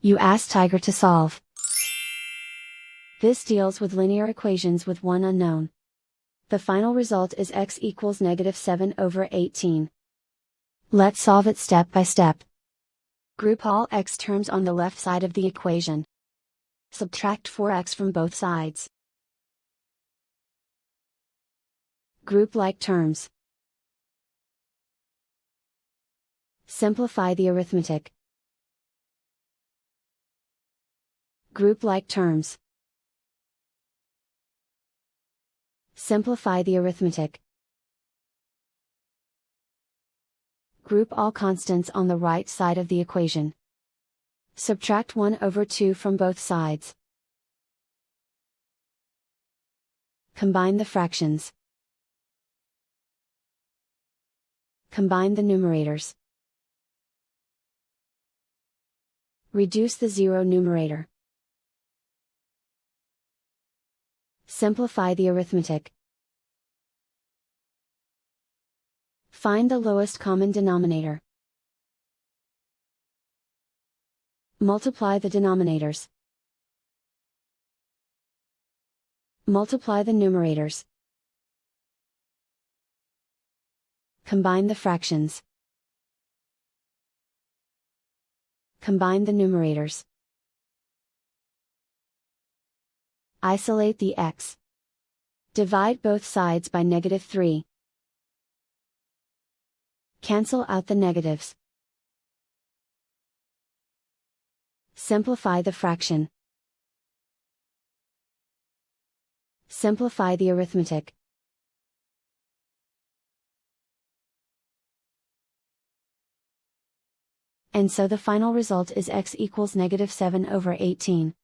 You ask Tiger to solve. This deals with linear equations with one unknown. The final result is x equals -7/18. Let's solve it step by step. Group all x terms on the left side of the equation. Subtract 4x from both sides. Group like terms. Simplify the arithmetic. Group like terms. Simplify the arithmetic. Group all constants on the right side of the equation. Subtract 1/2 from both sides. Combine the fractions. Combine the numerators. Reduce the zero numerator. Simplify the arithmetic. Find the lowest common denominator. Multiply the denominators. Multiply the numerators. Combine the fractions. Combine the numerators. Isolate the x. Divide both sides by -3. Cancel out the negatives. Simplify the fraction. Simplify the arithmetic. And so the final result is x equals -7/18.